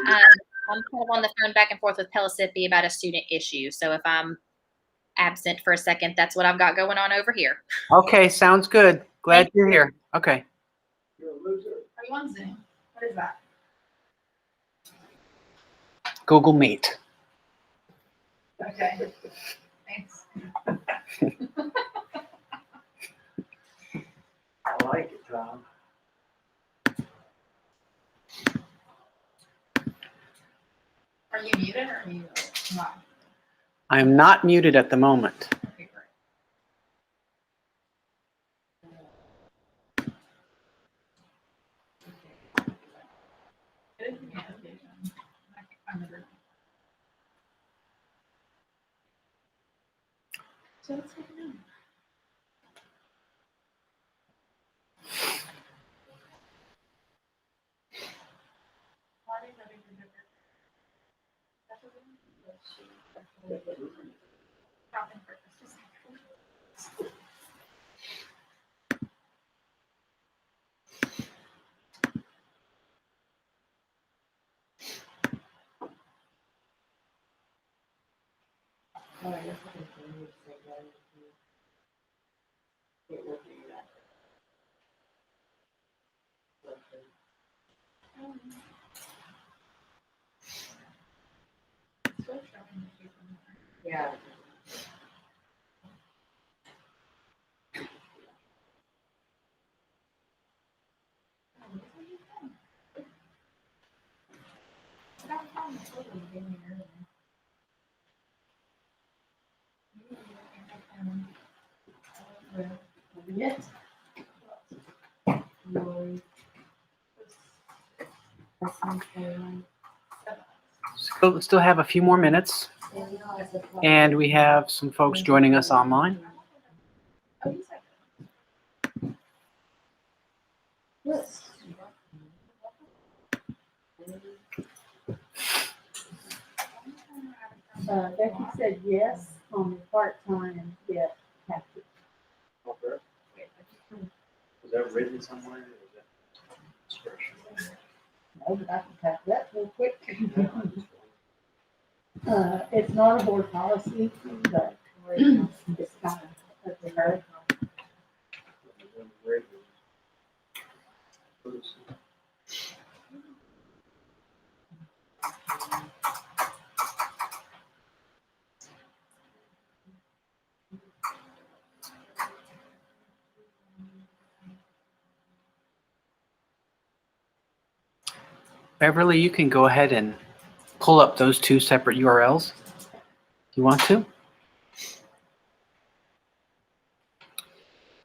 I'm kind of on the phone back and forth with Pellissippi about a student issue. So if I'm absent for a second, that's what I've got going on over here. Okay, sounds good. Glad you're here. Okay. You're a loser. Are you on Zoom? What is that? Google Meet. Okay. Thanks. I like it, Tom. Are you muted or are you not? I am not muted at the moment. Okay, great. It is the application. I can't find the room. So let's take it in. Why did that make a difference? That's what it is. Dropping purpose, just like- Still showing the shape on there. Yeah. Yes. Still have a few more minutes, and we have some folks joining us online. Oh, you said Yes. Becky said yes on the part-time, yet have to. Okay. Was that written somewhere? Or is that expression? No, but I can type that real quick. It's not a board policy, but it's kind of up to her. Beverly, you can go ahead and pull up those two separate URLs. You want to?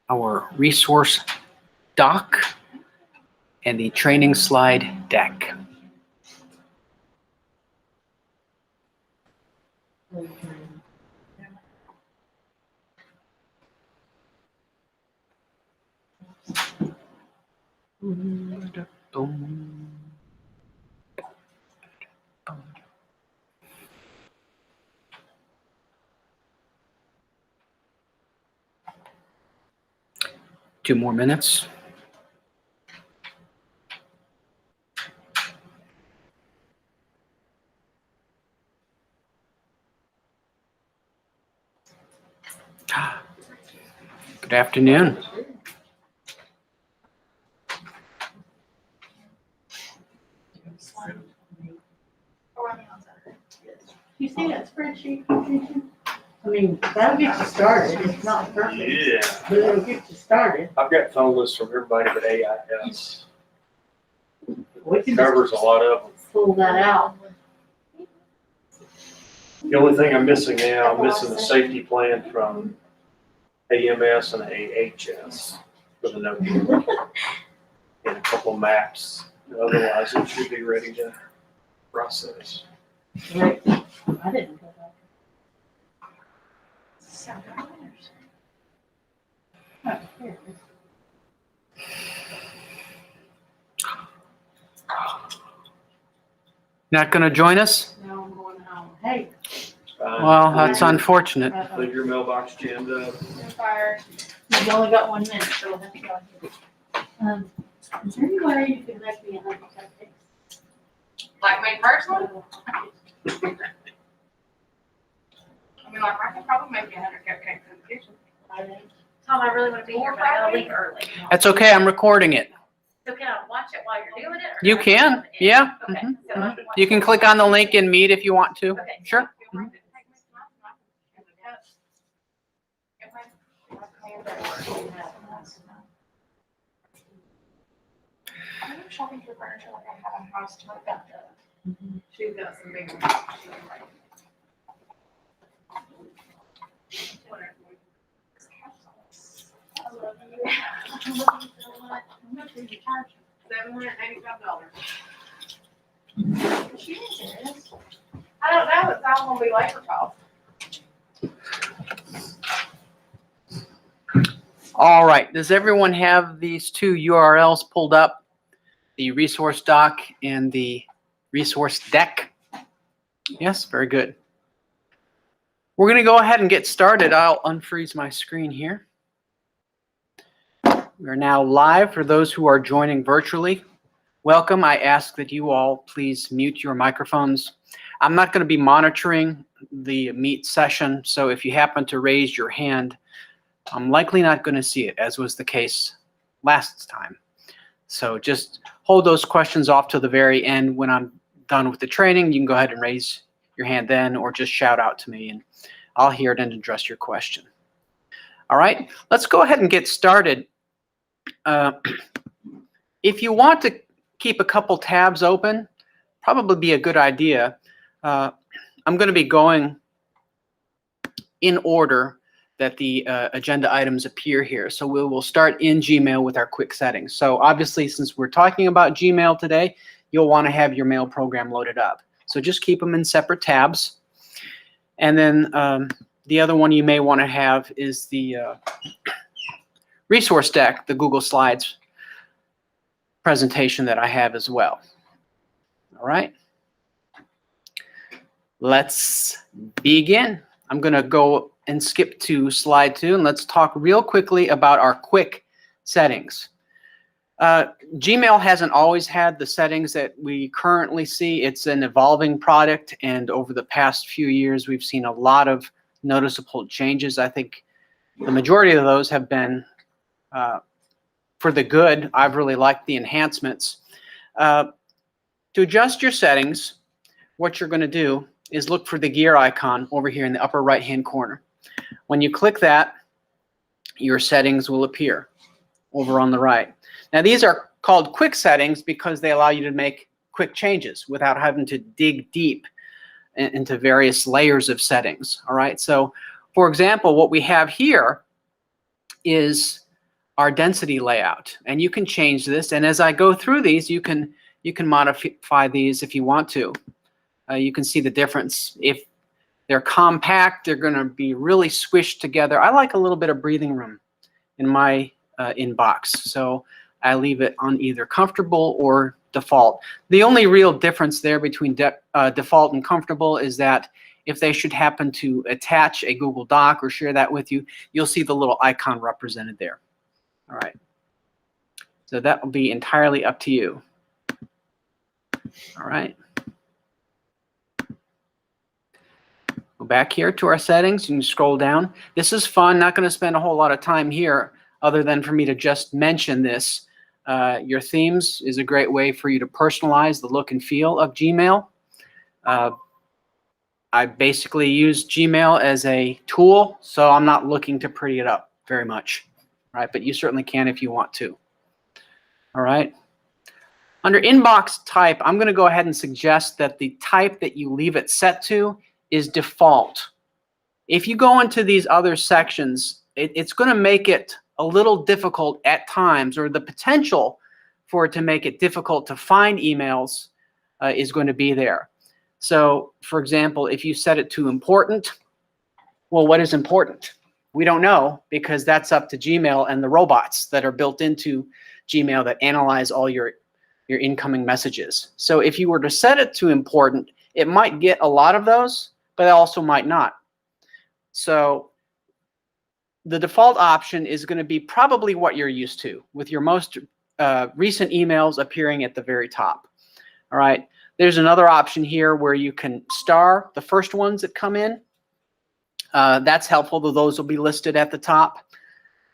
Our resource doc and the training slide deck. Boom. 2 more minutes. Good afternoon. Or on the outside. You see that spreadsheet? I mean, that'll get you started. It's not perfect, Yeah. but it'll get you started. I've got phone lists from everybody but AIS. We can Covers a lot of them. pull that out. The only thing I'm missing now, I'm missing the safety plan from AMS and AHS for the no deal. And a couple maps. Otherwise, it should be ready to process. Right. I didn't go back. Oh, here it is. Not going to join us? Now I'm going home. Hey. Fine. Well, that's unfortunate. Leave your mailbox jammed up. Fire. You've only got 1 minute, so we'll have to go here. Is there any way you can make me a hypothetical? Like my me personally? I mean, like, I could probably make 100 cupcakes in the kitchen. Tom, I really want to be here, but I gotta leave early. That's okay. I'm recording it. So can I watch it while you're doing it? or You can I can, do it? yeah. Okay. Mhm, So I can watch You can it. click on the link in Meet if you want to. Okay. Sure. I'm shopping for furniture like I have a house to my got She's got some big ones. $785. I don't know, it's all gonna be labor cost. All right. Does everyone have these two URLs pulled up? The resource doc and the resource deck? Yes, very good. We're going to go ahead and get started. I'll unfreeze my screen here. We're now live for those who are joining virtually. Welcome. I ask that you all please mute your microphones. I'm not going to be monitoring the Meet session, so if you happen to raise your hand, I'm likely not going to see it, as was the case last time. So just hold those questions off to the very end. When I'm done with the training, you can go ahead and raise your hand then, or just shout out to me, and I'll hear it and address your question. All right, let's go ahead and get started. If you want to keep a couple tabs open, probably be a good idea. I'm going to be going in order that the agenda items appear here. So we will start in Gmail with our quick settings. So obviously, since we're talking about Gmail today, you'll want to have your mail program loaded up. So just keep them in separate tabs. And then the other one you may want to have is the resource deck, the Google Slides presentation that I have as well. All right. Let's begin. I'm going to go and skip to slide 2, and let's talk real quickly about our quick settings. Gmail hasn't always had the settings that we currently see. It's an evolving product, and over the past few years, we've seen a lot of noticeable changes. I think the majority of those have been for the good. I've really liked the enhancements. To adjust your settings, what you're going to do is look for the gear icon over here in the upper right-hand corner. When you click that, your settings will appear over on the right. Now, these are called quick settings because they allow you to make quick changes without having to dig deep into various layers of settings. All right. So, for example, what we have here is our density layout, and you can change this. And as I go through these, you can modify these if you want to. You can see the difference. If they're compact, they're going to be really squished together. I like a little bit of breathing room in my inbox, so I leave it on either comfortable or default. The only real difference there between default and comfortable is that if they should happen to attach a Google Doc or share that with you, you'll see the little icon represented there. All right. So that will be entirely up to you. All right. Go back here to our settings. You can scroll down. This is fun. Not going to spend a whole lot of time here other than for me to just mention this. Your themes is a great way for you to personalize the look and feel of Gmail. I basically use Gmail as a tool, so I'm not looking to pretty it up very much, right? But you certainly can if you want to. All right. Under inbox type, I'm going to go ahead and suggest that the type that you leave it set to is default. If you go into these other sections, it's going to make it a little difficult at times, or the potential for it to make it difficult to find emails is going to be there. So, for example, if you set it to important, well, what is important? We don't know, because that's up to Gmail and the robots that are built into Gmail that analyze all your incoming messages. So if you were to set it to important, it might get a lot of those, but it also might not. So the default option is going to be probably what you're used to, with your most recent emails appearing at the very top. All right. There's another option here where you can star the first ones that come in. That's helpful, though those will be listed at the top.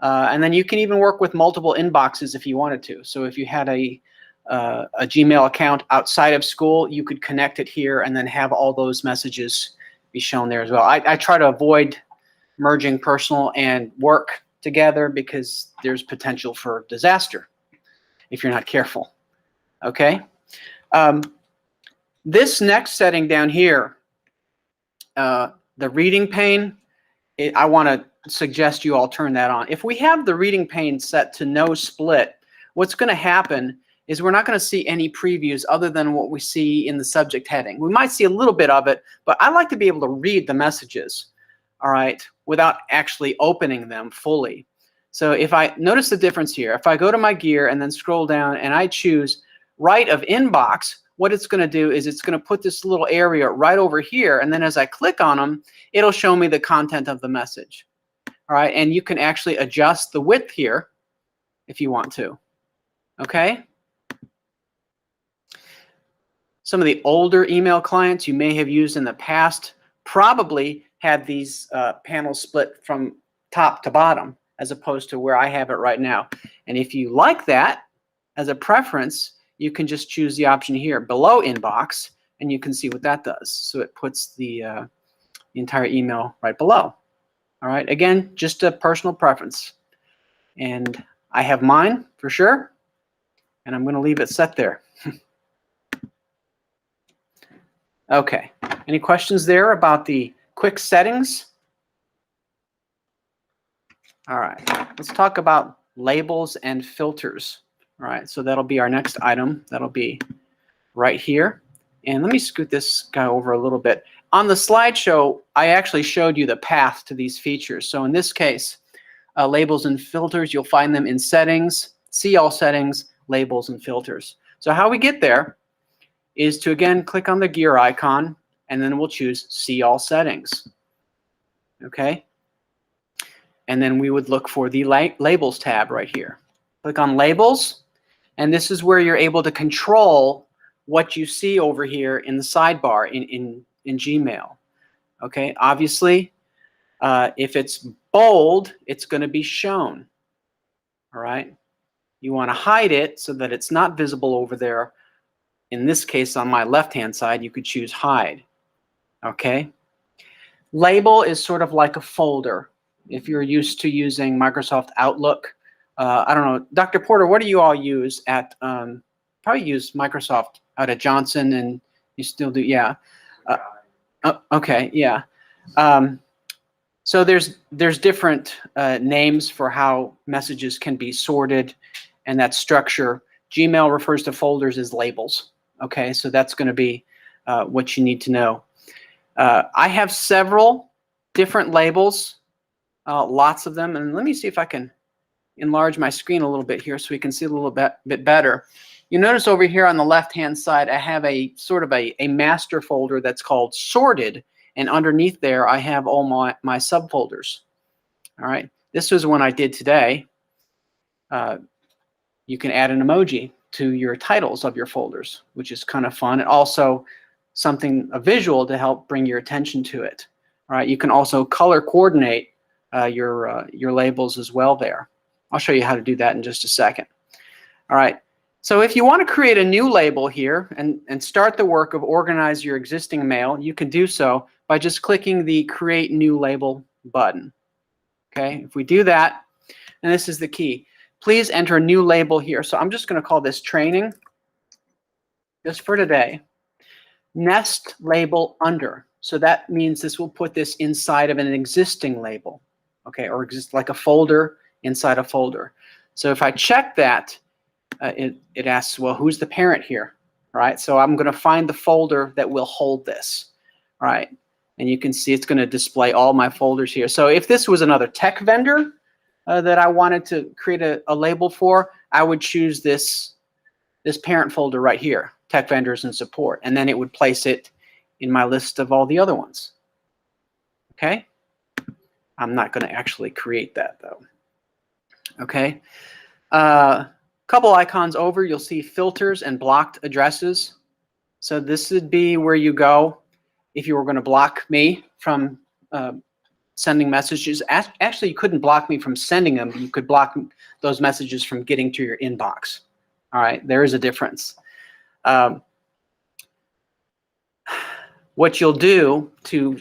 And then you can even work with multiple inboxes if you wanted to. So if you had a Gmail account outside of school, you could connect it here and then have all those messages be shown there as well. I try to avoid merging personal and work together because there's potential for disaster if you're not careful. Okay. This next setting down here, the reading pane, I want to suggest you all turn that on. If we have the reading pane set to no split, what's going to happen is we're not going to see any previews other than what we see in the subject heading. We might see a little bit of it, but I like to be able to read the messages, all right, without actually opening them fully. So if I notice the difference here, if I go to my gear and then scroll down and I choose right of inbox, what it's going to do is it's going to put this little area right over here, and then as I click on them, it'll show me the content of the message. All right, and you can actually adjust the width here if you want to. Okay? Some of the older email clients you may have used in the past probably had these panels split from top to bottom as opposed to where I have it right now. And if you like that as a preference, you can just choose the option here below inbox, and you can see what that does. So it puts the entire email right below. All right, again, just a personal preference. And I have mine for sure, and I'm going to leave it set there. Okay, any questions there about the quick settings? All right, let's talk about labels and filters. All right, so that'll be our next item. That'll be right here. And let me scoot this guy over a little bit. On the slideshow, I actually showed you the path to these features. So in this case, labels and filters, you'll find them in settings, see all settings, labels and filters. So how we get there is to, again, click on the gear icon, and then we'll choose see all settings. Okay? And then we would look for the labels tab right here. Click on labels, and this is where you're able to control what you see over here in the sidebar in Gmail. Okay, obviously, if it's bold, it's going to be shown. All right, you want to hide it so that it's not visible over there. In this case, on my left-hand side, you could choose hide. Okay, label is sort of like a folder. If you're used to using Microsoft Outlook, I don't know, Dr. Porter, what do you all use at, probably use Microsoft out at Johnson, and you still do, yeah. Okay, yeah. So there's different names for how messages can be sorted, and that structure. Gmail refers to folders as labels. Okay, so that's going to be what you need to know. I have several different labels, lots of them, and let me see if I can enlarge my screen a little bit here so we can see a little bit better. You notice over here on the left-hand side, I have a sort of a master folder that's called sorted, and underneath there, I have all my subfolders. All right, this was one I did today. You can add an emoji to your titles of your folders, which is kind of fun, and also a visual to help bring your attention to it. All right, you can also color coordinate your labels as well there. I'll show you how to do that in just a second. All right. So if you want to create a new label here and start the work of organize your existing mail, you can do so by just clicking the Create New Label button. Okay, if we do that, and this is the key, please enter a new label here. So I'm just going to call this Training, just for today. Nest label under. So that means this will put this inside of an existing label, okay, or exist like a folder inside a folder. So if I check that, it asks, well, who's the parent here? All right, so I'm going to find the folder that will hold this. All right, and you can see it's going to display all my folders here. So if this was another tech vendor that I wanted to create a label for, I would choose this parent folder right here, Tech Vendors and Support, and then it would place it in my list of all the other ones. Okay, I'm not going to actually create that though. Okay. Couple icons over, you'll see filters and blocked addresses. So this would be where you go if you were going to block me from sending messages. Actually, you couldn't block me from sending them. You could block those messages from getting to your inbox. All right, there is a difference. What you'll do to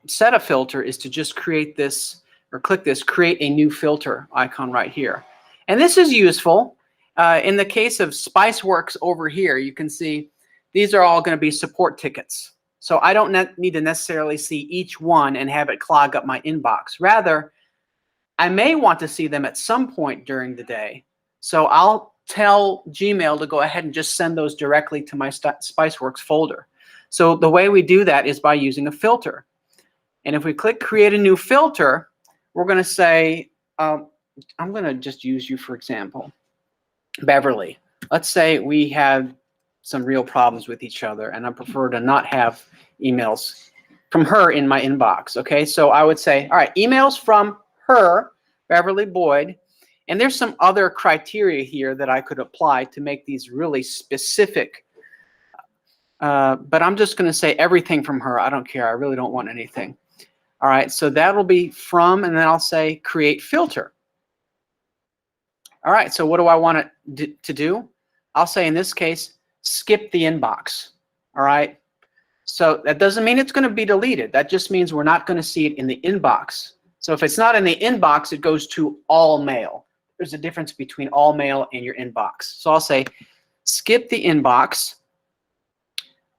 set a filter is to just create this, or click this create a new filter icon right here. And this is useful. In the case of Spiceworks over here, you can see these are all going to be support tickets. So I don't need to necessarily see each one and have it clog up my inbox. Rather, I may want to see them at some point during the day. So I'll tell Gmail to go ahead and just send those directly to my Spiceworks folder. So the way we do that is by using a filter. And if we click create a new filter, we're going to say, I'm going to just use you for example, Beverly. Let's say we have some real problems with each other and I prefer to not have emails from her in my inbox. Okay, so I would say, all right, emails from her, Beverly Boyd, and there's some other criteria here that I could apply to make these really specific. But I'm just going to say everything from her. I don't care. I really don't want anything. All right, so that'll be from, and then I'll say create filter. All right, so what do I want it to do? I'll say in this case, skip the inbox. All right, so that doesn't mean it's going to be deleted. That just means we're not going to see it in the inbox. So if it's not in the inbox, it goes to all mail. There's a difference between all mail and your inbox. So I'll say skip the inbox.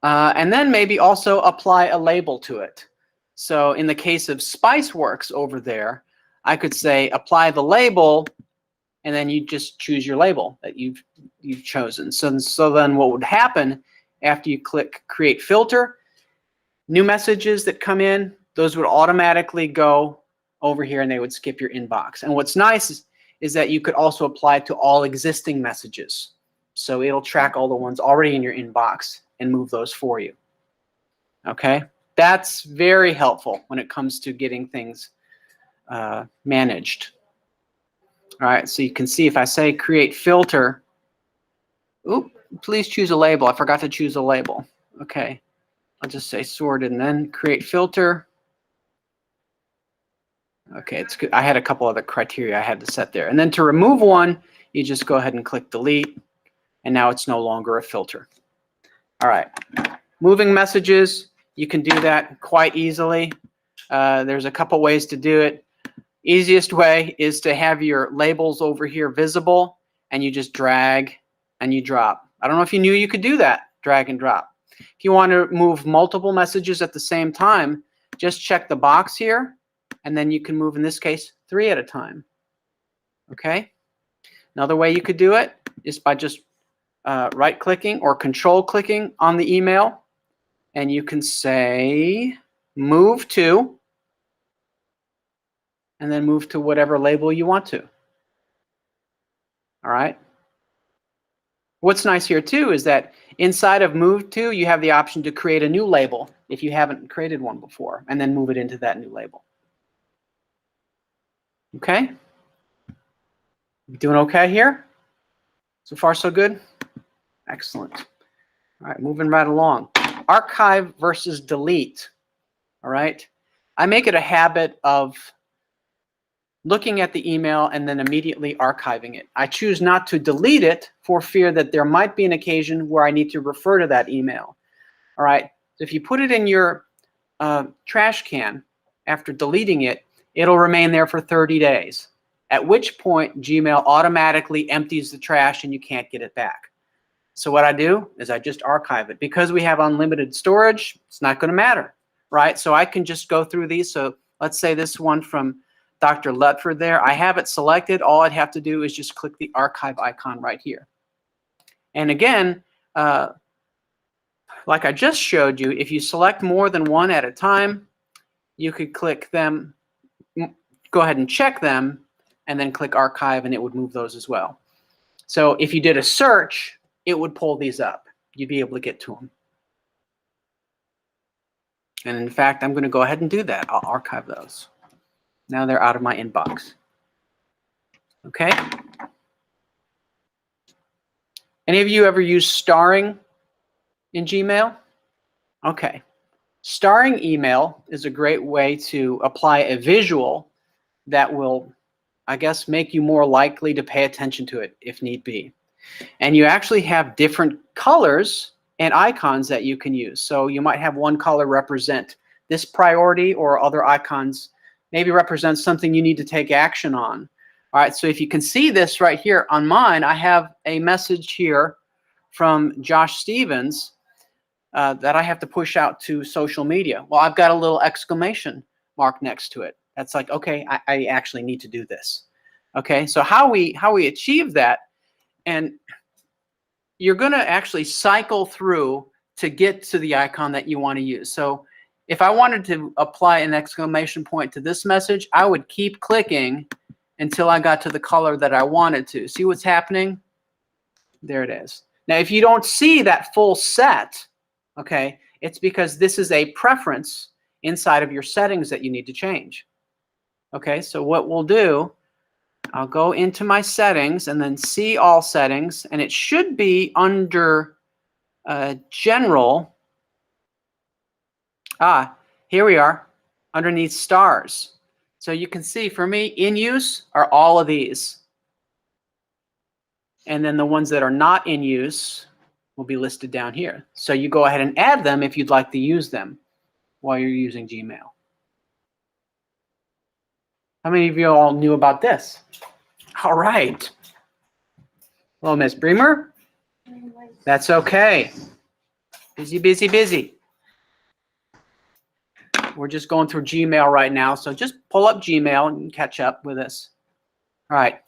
And then maybe also apply a label to it. So in the case of Spiceworks over there, I could say apply the label, and then you just choose your label that you've chosen. So then what would happen after you click create filter, new messages that come in, those would automatically go over here and they would skip your inbox. And what's nice is that you could also apply it to all existing messages. So it'll track all the ones already in your inbox and move those for you. Okay, that's very helpful when it comes to getting things managed. All right, so you can see if I say create filter, oop, please choose a label. I forgot to choose a label. Okay, I'll just say sorted and then create filter. Okay, it's good. I had a couple other criteria I had to set there. And then to remove one, you just go ahead and click delete, and now it's no longer a filter. All right, moving messages, you can do that quite easily. There's a couple ways to do it. Easiest way is to have your labels over here visible, and you just drag and you drop. I don't know if you knew you could do that, drag and drop. If you want to move multiple messages at the same time, just check the box here, and then you can move, in this case, 3 at a time. Okay? Another way you could do it is by just right-clicking or control-clicking on the email, and you can say move to, and then move to whatever label you want to. All right? What's nice here, too, is that inside of move to, you have the option to create a new label if you haven't created one before, and then move it into that new label. Okay? You doing okay here? So far, so good? Excellent. All right, moving right along. Archive versus delete. All right? I make it a habit of looking at the email and then immediately archiving it. I choose not to delete it for fear that there might be an occasion where I need to refer to that email. All right? So if you put it in your trash can after deleting it, it'll remain there for 30 days, at which point Gmail automatically empties the trash and you can't get it back. So what I do is I just archive it. Because we have unlimited storage, it's not going to matter, right? So I can just go through these. So let's say this one from Dr. Lutford there, I have it selected. All I'd have to do is just click the archive icon right here. And again, like I just showed you, if you select more than one at a time, you could click them, go ahead and check them, and then click archive, and it would move those as well. So if you did a search, it would pull these up. You'd be able to get to them. And in fact, I'm going to go ahead and do that. I'll archive those. Now they're out of my inbox. Okay? Any of you ever use starring in Gmail? Okay. Starring email is a great way to apply a visual that will, I guess, make you more likely to pay attention to it if need be. And you actually have different colors and icons that you can use. So you might have one color represent this priority, or other icons maybe represent something you need to take action on. All right, so if you can see this right here on mine, I have a message here from Josh Stevens that I have to push out to social media. Well, I've got a little exclamation mark next to it. That's like, okay, I actually need to do this. Okay, so how we achieve that, and you're going to actually cycle through to get to the icon that you want to use. So if I wanted to apply an exclamation point to this message, I would keep clicking until I got to the color that I wanted to. See what's happening? There it is. Now, if you don't see that full set, okay, it's because this is a preference inside of your settings that you need to change. Okay, so what we'll do, I'll go into my settings and then see all settings, and it should be under general. Here we are, underneath stars. So you can see for me, in use are all of these. And then the ones that are not in use will be listed down here. So you go ahead and add them if you'd like to use them while you're using Gmail. How many of you all knew about this? All right. Hello, Miss Bremer. That's okay. Busy, busy, busy. We're just going through Gmail right now, so just pull up Gmail and catch up with us. All right.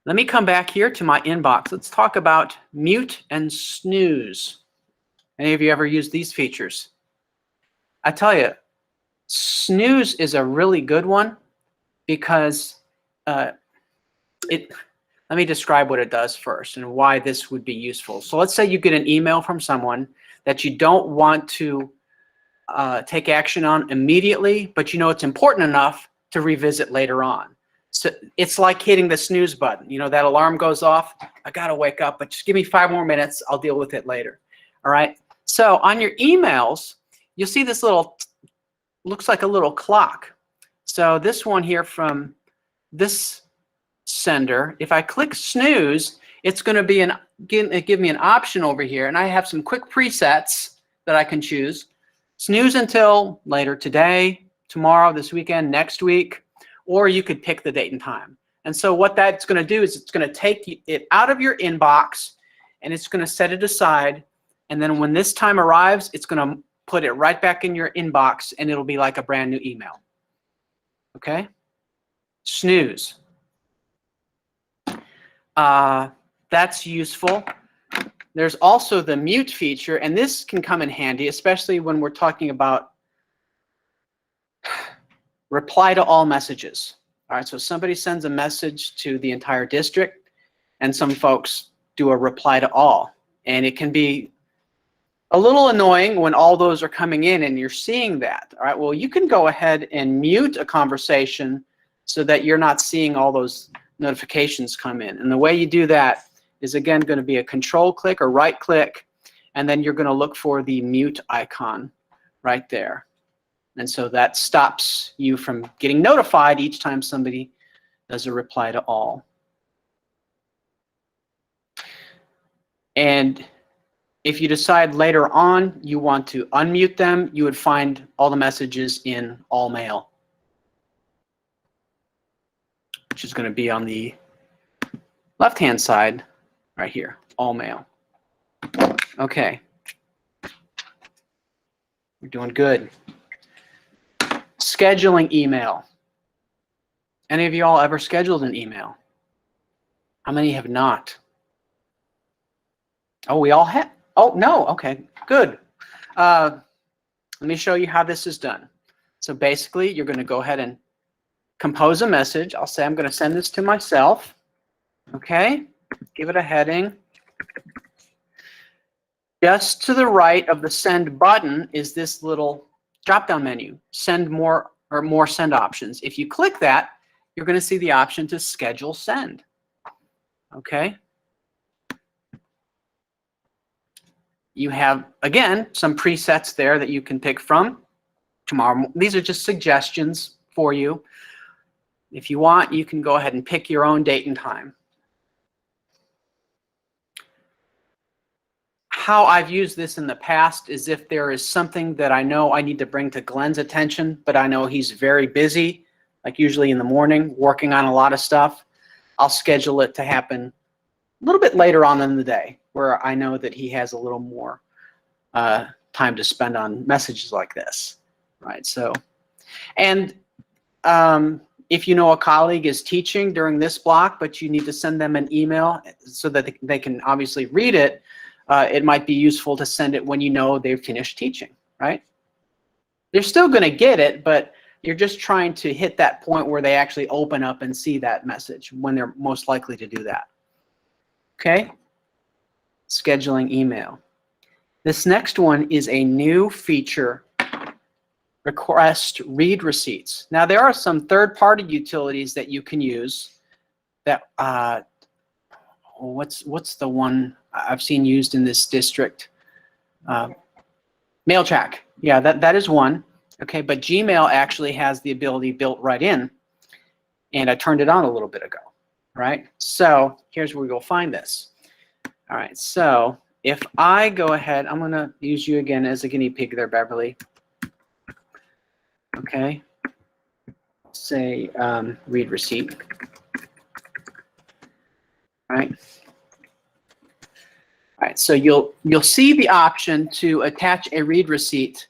Let me come back here to my inbox. Let's talk about mute and snooze. Any of you ever used these features? I tell you, snooze is a really good one because let me describe what it does first and why this would be useful. So let's say you get an email from someone that you don't want to take action on immediately, but you know it's important enough to revisit later on. So it's like hitting the snooze button. You know, that alarm goes off. I got to wake up, but just give me 5 more minutes. I'll deal with it later. All right. So on your emails, you'll see this little, looks like a little clock. So this one here from this sender, if I click snooze, it's going to be give me an option over here. And I have some quick presets that I can choose. Snooze until later today, tomorrow, this weekend, next week, or you could pick the date and time. And so what that's going to do is it's going to take it out of your inbox and it's going to set it aside. And then when this time arrives, it's going to put it right back in your inbox and it'll be like a brand new email. Okay? Snooze. That's useful. There's also the mute feature, and this can come in handy, especially when we're talking about reply to all messages. All right, so somebody sends a message to the entire district, and some folks do a reply to all. And it can be a little annoying when all those are coming in and you're seeing that. All right, well, you can go ahead and mute a conversation so that you're not seeing all those notifications come in. And the way you do that is, again, going to be a control click or right click, and then you're going to look for the mute icon right there. And so that stops you from getting notified each time somebody does a reply to all. And if you decide later on you want to unmute them, you would find all the messages in all mail, which is going to be on the left-hand side right here, all mail. Okay. We're doing good. Scheduling email. Any of you all ever scheduled an email? How many have not? Oh, we all have. Oh, no. Okay, good. Let me show you how this is done. So basically, you're going to go ahead and compose a message. I'll say I'm going to send this to myself. Okay, give it a heading. Just to the right of the send button is this little drop-down menu, send more or more send options. If you click that, you're going to see the option to schedule send. Okay. you have, again, some presets there that you can pick from. Tomorrow, these are just suggestions for you. If you want, you can go ahead and pick your own date and time. How I've used this in the past is if there is something that I know I need to bring to Glenn's attention, but I know he's very busy, like usually in the morning, working on a lot of stuff, I'll schedule it to happen a little bit later on in the day, where I know that he has a little more time to spend on messages like this, right? So, and if you know a colleague is teaching during this block, but you need to send them an email so that they can obviously read it, it might be useful to send it when you know they've finished teaching, right? They're still going to get it, but you're just trying to hit that point where they actually open up and see that message when they're most likely to do that. Okay? Scheduling email. This next one is a new feature, request read receipts. Now, there are some third-party utilities that you can use that, what's the one I've seen used in this district? MailCheck. Yeah, that is one. Okay, but Gmail actually has the ability built right in, and I turned it on a little bit ago, right? So here's where we'll find this. All right, so if I go ahead, I'm gonna use you again as a guinea pig there, Beverly. Okay, say read receipt. All right. All right, so you'll see the option to attach a read receipt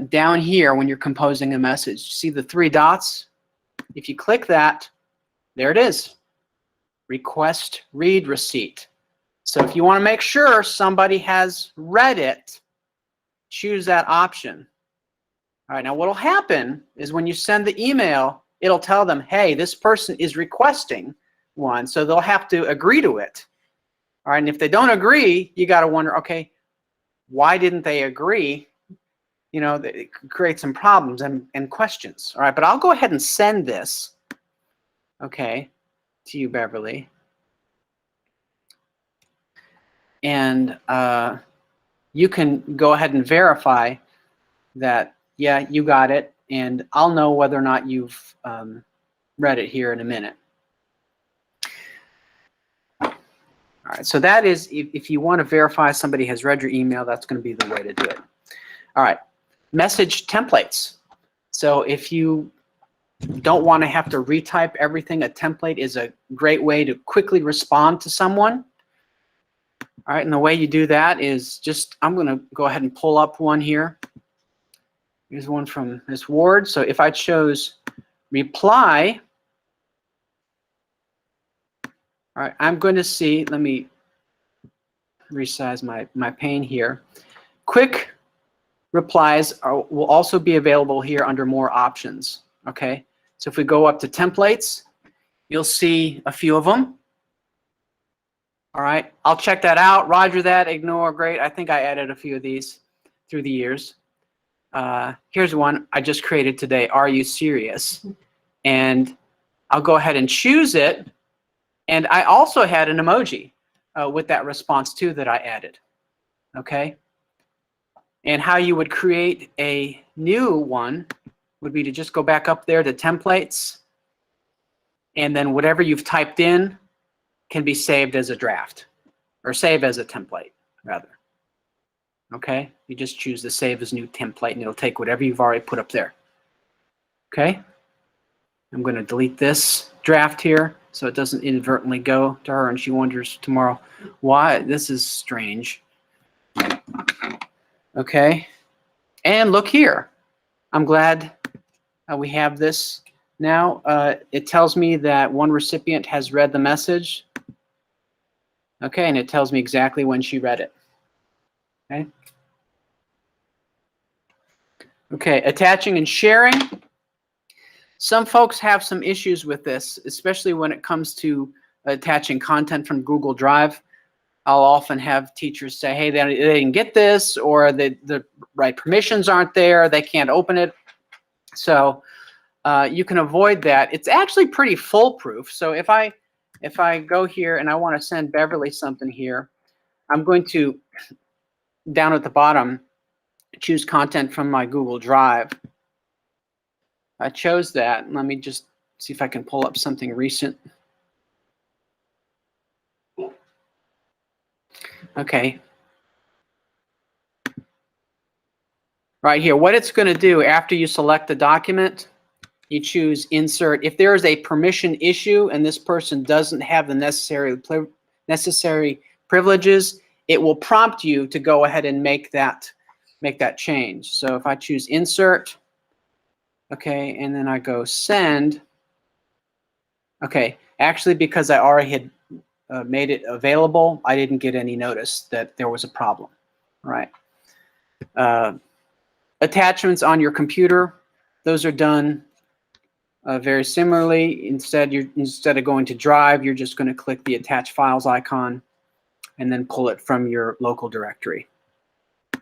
down here when you're composing a message. See the three dots? If you click that, there it is. Request read receipt. So if you want to make sure somebody has read it, choose that option. All right, now what'll happen is when you send the email, it'll tell them, hey, this person is requesting one, so they'll have to agree to it. All right, and if they don't agree, you got to wonder, okay, why didn't they agree? You know, it could create some problems and questions. All right, but I'll go ahead and send this, okay, to you, Beverly. And you can go ahead and verify that, yeah, you got it, and I'll know whether or not you've read it here in a minute. All right, so that is, if you want to verify somebody has read your email, that's going to be the way to do it. All right, message templates. So if you don't want to have to retype everything, a template is a great way to quickly respond to someone. All right, and the way you do that is just, I'm going to go ahead and pull up one here. Here's one from Ms. Ward. So if I chose reply, all right, I'm going to see, let me resize my pane here. Quick replies will also be available here under more options, okay? So if we go up to templates, you'll see a few of them. All right, I'll check that out, roger that, ignore, great. I think I added a few of these through the years. Here's one I just created today, are you serious? And I'll go ahead and choose it. And I also had an emoji with that response too that I added, okay? And how you would create a new one would be to just go back up there to templates, and then whatever you've typed in can be saved as a draft, or save as a template, rather. Okay? You just choose the save as new template, and it'll take whatever you've already put up there. Okay? I'm going to delete this draft here so it doesn't inadvertently go to her and she wonders tomorrow why this is strange. Okay? And look here. I'm glad we have this now. It tells me that one recipient has read the message. Okay, and it tells me exactly when she read it. Okay? Okay, attaching and sharing. Some folks have some issues with this, especially when it comes to attaching content from Google Drive. I'll often have teachers say, hey, they didn't get this, or the right permissions aren't there, they can't open it. So you can avoid that. It's actually pretty foolproof. So if I go here and I want to send Beverly something here, I'm going to down at the bottom, choose content from my Google Drive. I chose that. Let me just see if I can pull up something recent. Okay. Right here, what it's going to do after you select the document, you choose insert. If there is a permission issue and this person doesn't have the necessary privileges, it will prompt you to go ahead and make that change. So if I choose insert, okay, and then I go send, okay, actually because I already had made it available, I didn't get any notice that there was a problem, right? Attachments on your computer, those are done very similarly. Instead of going to Drive, you're just going to click the Attach Files icon and then pull it from your local directory.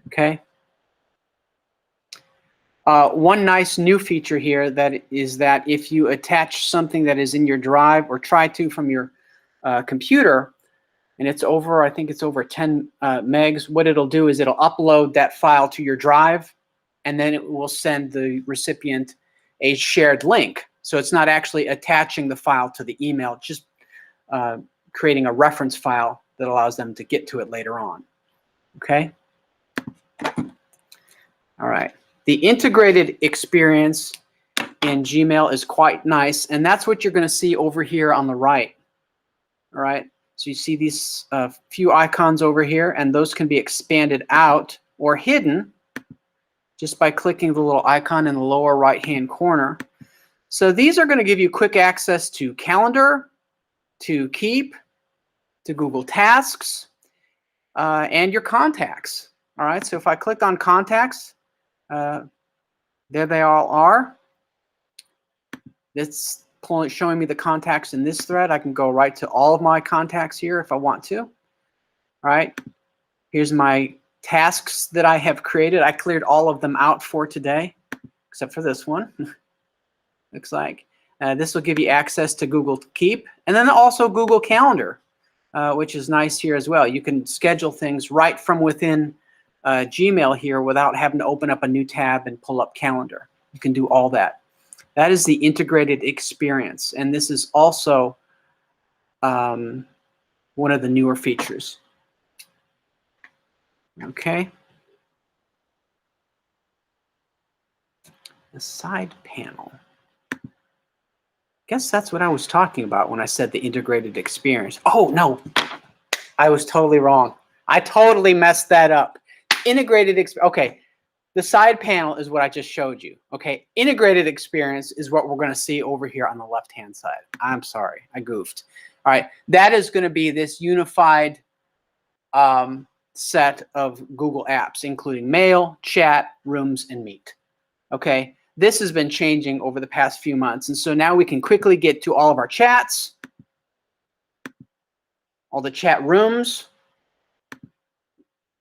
Okay. One nice new feature here is that if you attach something that is in your Drive or try to from your computer, and it's over, I think it's over 10 megs, what it'll do is it'll upload that file to your Drive, and then it will send the recipient a shared link. So it's not actually attaching the file to the email, just creating a reference file that allows them to get to it later on. Okay? All right. The integrated experience in Gmail is quite nice, and that's what you're going to see over here on the right. All right? So you see these few icons over here, and those can be expanded out or hidden just by clicking the little icon in the lower right-hand corner. So these are going to give you quick access to Calendar, to Keep, to Google Tasks, and your contacts. All right, so if I click on Contacts, there they all are. It's showing me the contacts in this thread. I can go right to all of my contacts here if I want to. All right, here's my tasks that I have created. I cleared all of them out for today, except for this one. Looks like. This will give you access to Google Keep, and then also Google Calendar, which is nice here as well. You can schedule things right from within Gmail here without having to open up a new tab and pull up Calendar. You can do all that. That is the integrated experience, and this is also one of the newer features. Okay. The side panel. Guess that's what I was talking about when I said the integrated experience. Oh, no. I was totally wrong. I totally messed that up. Integrated experience. Okay. The side panel is what I just showed you. Okay. Integrated experience is what we're going to see over here on the left-hand side. I'm sorry. I goofed. All right. That is going to be this unified set of Google apps, including Mail, Chat, Rooms, and Meet. Okay. This has been changing over the past few months. And so now we can quickly get to all of our chats, all the chat rooms,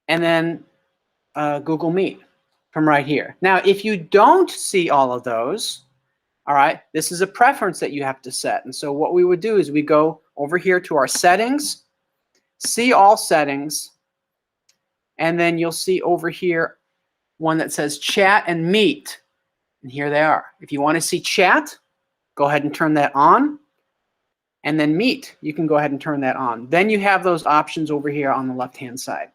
and then Google Meet from right here. Now, if you don't see all of those, all right, this is a preference that you have to set. And so what we would do is we go over here to our settings, see all settings, and then you'll see over here one that says Chat and Meet. And here they are. If you want to see Chat, go ahead and turn that on. And then Meet, you can go ahead and turn that on. Then you have those options over here on the left-hand side.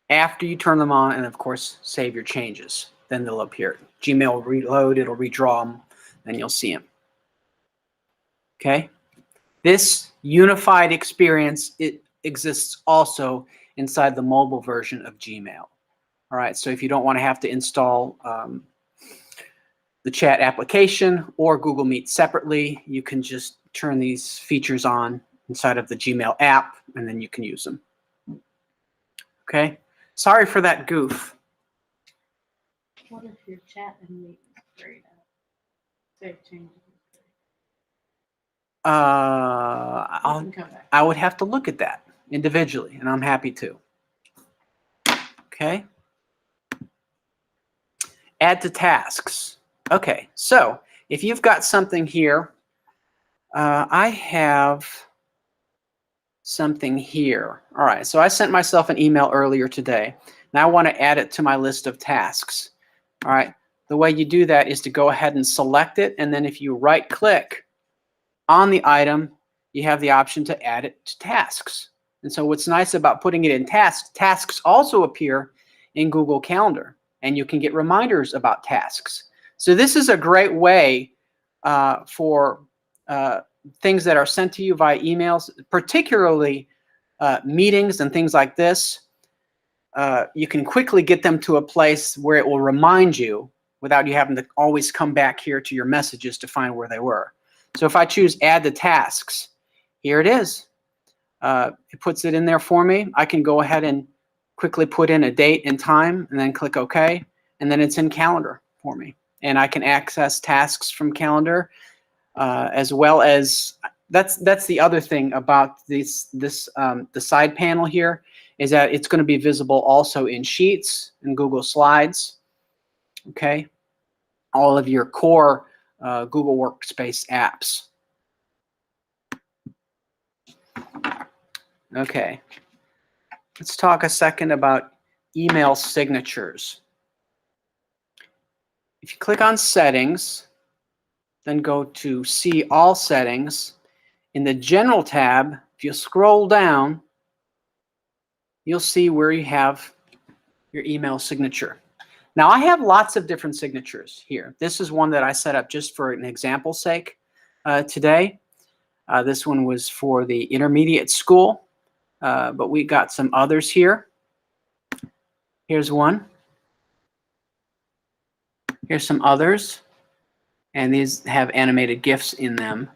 After you turn them on and, of course, save your changes, then they'll appear. Gmail will reload, it'll redraw them, then you'll see them. Okay? This unified experience, it exists also inside the mobile version of Gmail. All right, so if you don't want to have to install the chat application or Google Meet separately, you can just turn these features on inside of the Gmail app, and then you can use them. Okay, sorry for that goof. What if your chat and meet grayed out? Save changes. I would have to look at that individually, and I'm happy to. Okay. Add to tasks. Okay, so if you've got something here, I have something here. All right, so I sent myself an email earlier today. Now I want to add it to my list of tasks. All right, the way you do that is to go ahead and select it, and then if you right-click on the item, you have the option to add it to tasks. And so what's nice about putting it in tasks, tasks also appear in Google Calendar, and you can get reminders about tasks. So this is a great way for things that are sent to you via emails, particularly meetings and things like this. You can quickly get them to a place where it will remind you without you having to always come back here to your messages to find where they were. So if I choose add to tasks, here it is. It puts it in there for me. I can go ahead and quickly put in a date and time and then click OK. And then it's in Calendar for me. And I can access tasks from Calendar as well as, that's the other thing about the side panel here, is that it's going to be visible also in Sheets and Google Slides. Okay. All of your core Google Workspace apps. Okay, let's talk a second about email signatures. If you click on Settings, then go to See All Settings. In the General tab, if you scroll down, you'll see where you have your email signature. Now, I have lots of different signatures here. This is one that I set up just for an example's sake today. This one was for the intermediate school. But we got some others here. Here's one. Here's some others. And these have animated GIFs in them.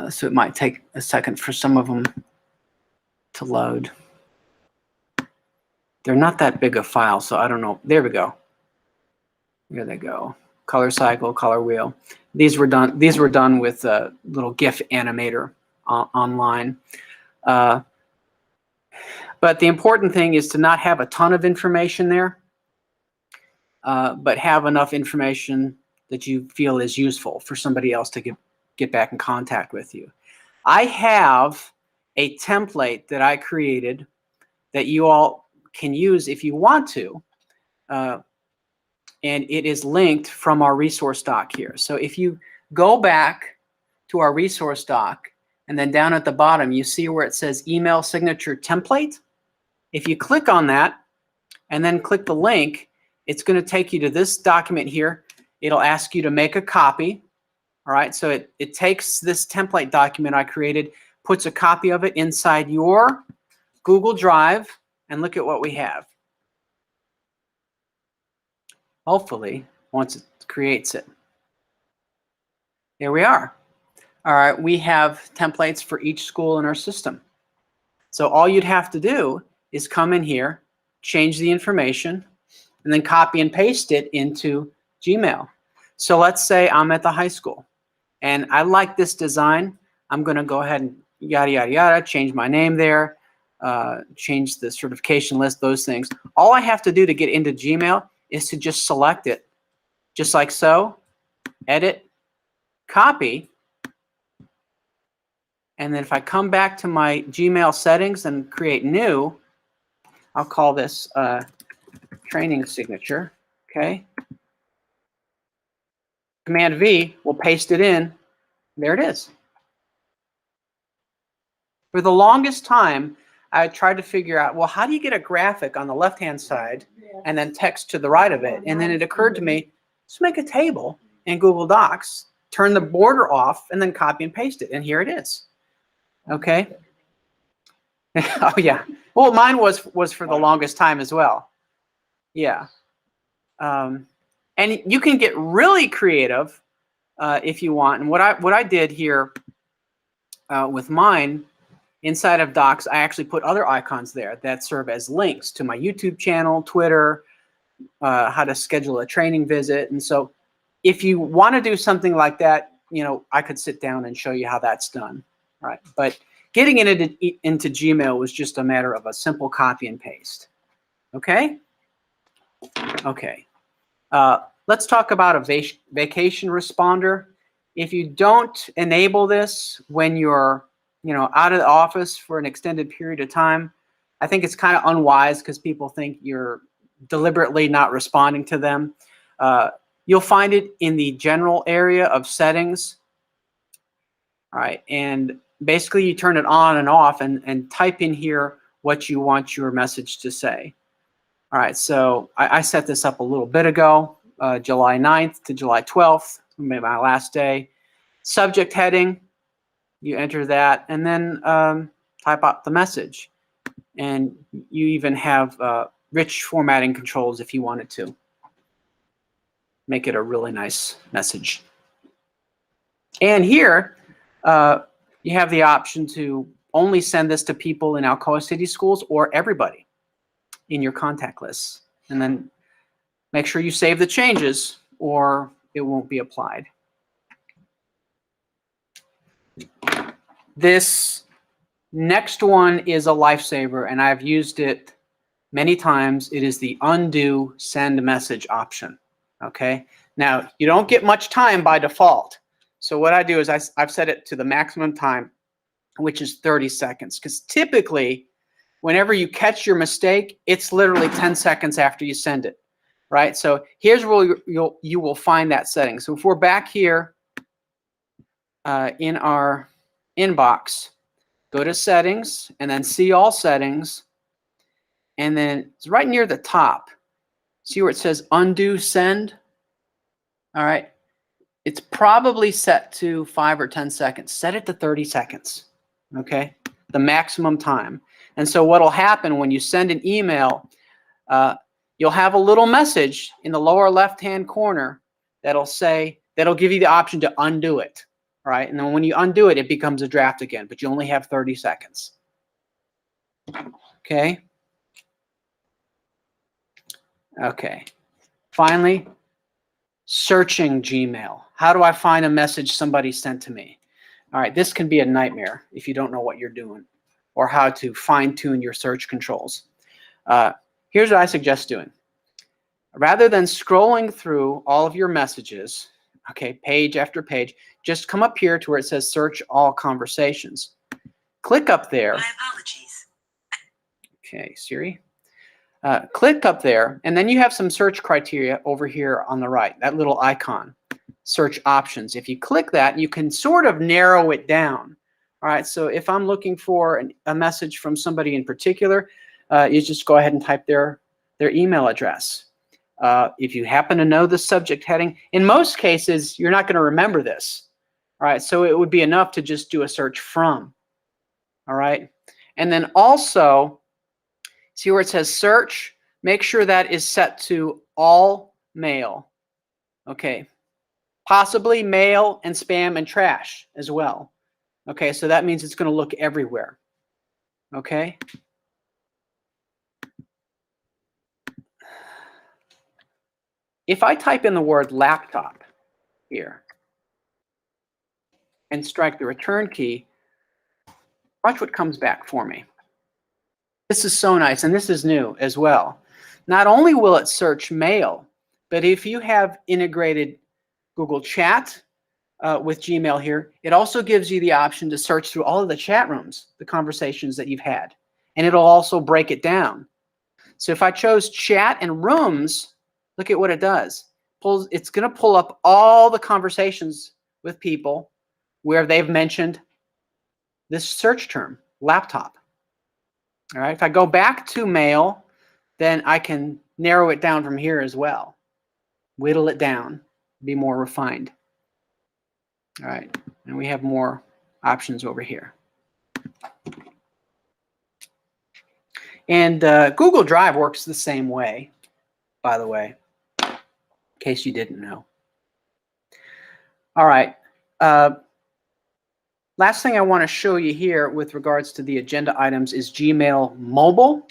So it might take a second for some of them to load. They're not that big a file, so I don't know. There we go. There they go. Color cycle, color wheel. These were done with a little GIF animator online. But the important thing is to not have a ton of information there, but have enough information that you feel is useful for somebody else to get back in contact with you. I have a template that I created that you all can use if you want to, and it is linked from our resource doc here. So if you go back to our resource doc, and then down at the bottom, you see where it says Email Signature Template. If you click on that and then click the link, it's going to take you to this document here. It'll ask you to make a copy. All right, so it takes this template document I created, puts a copy of it inside your Google Drive, and look at what we have. Hopefully, once it creates it. There we are. All right, we have templates for each school in our system. So all you'd have to do is come in here, change the information, and then copy and paste it into Gmail. So let's say I'm at the high school, and I like this design. I'm going to go ahead and yada, yada, yada, change my name there, change the certification list, those things. All I have to do to get into Gmail is to just select it, just like so, edit, copy, and then if I come back to my Gmail settings and create new, I'll call this training signature, okay? Command V will paste it in. There it is. For the longest time, I tried to figure out, well, how do you get a graphic on the left-hand side and then text to the right of it? And then it occurred to me, let's make a table in Google Docs, turn the border off, and then copy and paste it. And here it is. Okay. Oh, yeah. Well, mine was for the longest time as well. Yeah. And you can get really creative if you want. And what I did here with mine, inside of Docs, I actually put other icons there that serve as links to my YouTube channel, Twitter, how to schedule a training visit. And so if you want to do something like that, you know, I could sit down and show you how that's done. Right. But getting into Gmail was just a matter of a simple copy and paste. Okay? Okay. Let's talk about a vacation responder. If you don't enable this when you're out of the office for an extended period of time, I think it's kind of unwise because people think you're deliberately not responding to them. You'll find it in the general area of settings. All right, and basically you turn it on and off and type in here what you want your message to say. All right, so I set this up a little bit ago, July 9th to July 12th, maybe my last day. Subject heading, you enter that, and then type out the message. And you even have rich formatting controls if you wanted to. Make it a really nice message. And here, you have the option to only send this to people in Alcoa City Schools or everybody in your contact lists. And then make sure you save the changes or it won't be applied. This next one is a lifesaver, and I've used it many times. It is the undo send message option. Okay. Now, you don't get much time by default. So what I do is I've set it to the maximum time, which is 30 seconds. Because typically, whenever you catch your mistake, it's literally 10 seconds after you send it, right? So here's where you will find that setting. So if we're back here in our inbox, go to settings and then see all settings. And then it's right near the top. See where it says undo send? All right. It's probably set to 5 or 10 seconds. Set it to 30 seconds. Okay. The maximum time. And so what will happen when you send an email, you'll have a little message in the lower left-hand corner that'll give you the option to undo it. Right? And then when you undo it, it becomes a draft again, but you only have 30 seconds. Okay. Okay. Finally, searching Gmail. How do I find a message somebody sent to me? All right, this can be a nightmare if you don't know what you're doing or how to fine-tune your search controls. Here's what I suggest doing. Rather than scrolling through all of your messages, okay, page after page, just come up here to where it says search all conversations. Click up there. My apologies. Okay, Siri. Click up there, and then you have some search criteria over here on the right, that little icon, search options. If you click that, you can sort of narrow it down. All right, so if I'm looking for a message from somebody in particular, you just go ahead and type their email address. If you happen to know the subject heading, in most cases, you're not going to remember this. All right, so it would be enough to just do a search from. All right, and then also, see where it says search? Make sure that is set to all mail. Okay, possibly mail and spam and trash as well. Okay, so that means it's going to look everywhere. Okay. If I type in the word laptop here and strike the return key, watch what comes back for me. This is so nice, and this is new as well. Not only will it search mail, but if you have integrated Google Chat with Gmail here, it also gives you the option to search through all of the chat rooms, the conversations that you've had, and it'll also break it down. So if I chose chat and rooms, look at what it does. It's going to pull up all the conversations with people where they've mentioned this search term, laptop. All right, if I go back to mail, then I can narrow it down from here as well. Whittle it down, be more refined. All right, and we have more options over here. And Google Drive works the same way, by the way, in case you didn't know. All right. Last thing I want to show you here with regards to the agenda items is Gmail Mobile.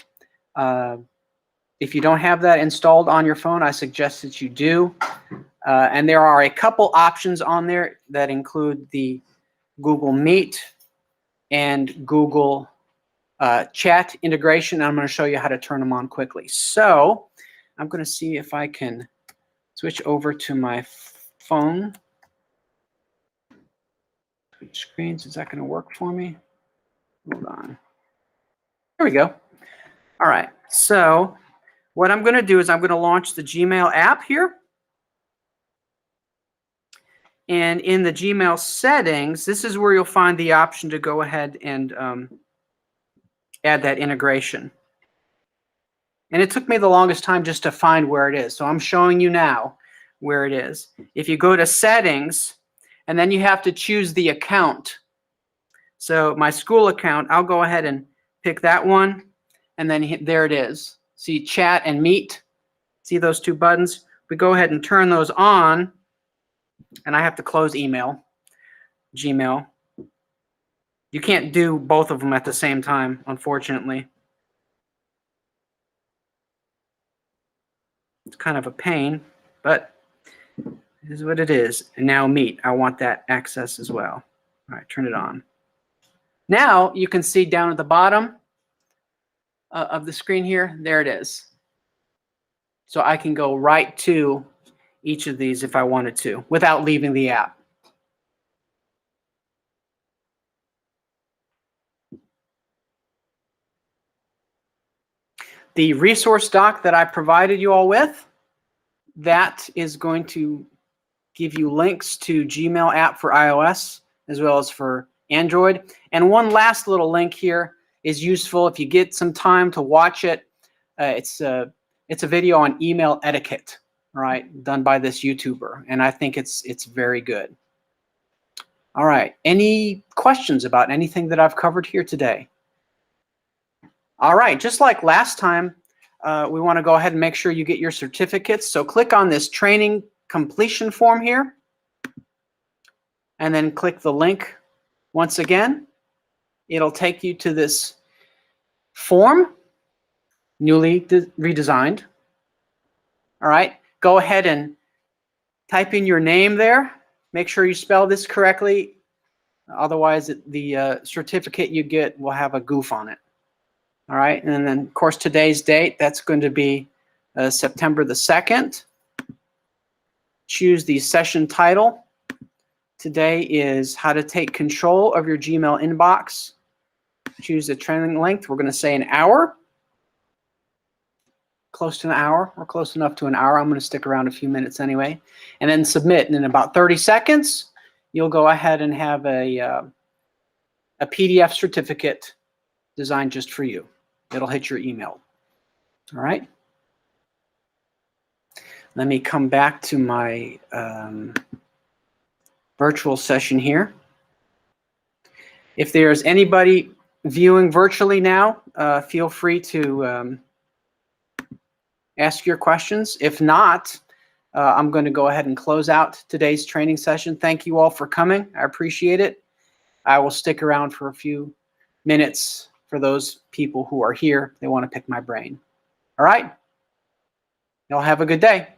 If you don't have that installed on your phone, I suggest that you do. And there are a couple options on there that include the Google Meet and Google Chat integration. I'm going to show you how to turn them on quickly. So I'm going to see if I can switch over to my phone. Switch screens, is that going to work for me? Hold on. There we go. All right. So what I'm going to do is I'm going to launch the Gmail app here. And in the Gmail settings, this is where you'll find the option to go ahead and add that integration. And it took me the longest time just to find where it is. So I'm showing you now where it is. If you go to settings, and then you have to choose the account. So my school account, I'll go ahead and pick that one. And then there it is. See chat and meet. See those two buttons? We go ahead and turn those on. And I have to close email, Gmail. You can't do both of them at the same time, unfortunately. It's kind of a pain, but it is what it is. And now Meet, I want that access as well. All right, turn it on. Now you can see down at the bottom of the screen here, there it is. So I can go right to each of these if I wanted to without leaving the app. The resource doc that I provided you all with, that is going to give you links to Gmail app for iOS as well as for Android. And one last little link here is useful if you get some time to watch it. It's a video on email etiquette, right, done by this YouTuber, and I think it's very good. All right, any questions about anything that I've covered here today? All right, just like last time, we want to go ahead and make sure you get your certificates. So click on this training completion form here, and then click the link once again. It'll take you to this form, newly redesigned. All right, go ahead and type in your name there. Make sure you spell this correctly. Otherwise, the certificate you get will have a goof on it. All right, and then of course today's date, that's going to be September the 2nd. Choose the session title. Today is how to take control of your Gmail inbox. Choose the training length. We're going to say an hour. Close to an hour, or close enough to an hour. I'm going to stick around a few minutes anyway. And then submit. And in about 30 seconds, you'll go ahead and have a PDF certificate designed just for you. It'll hit your email. All right. Let me come back to my virtual session here. If there's anybody viewing virtually now, feel free to ask your questions. If not, I'm going to go ahead and close out today's training session. Thank you all for coming. I appreciate it. I will stick around for a few minutes for those people who are here. They want to pick my brain. All right. Y'all have a good day.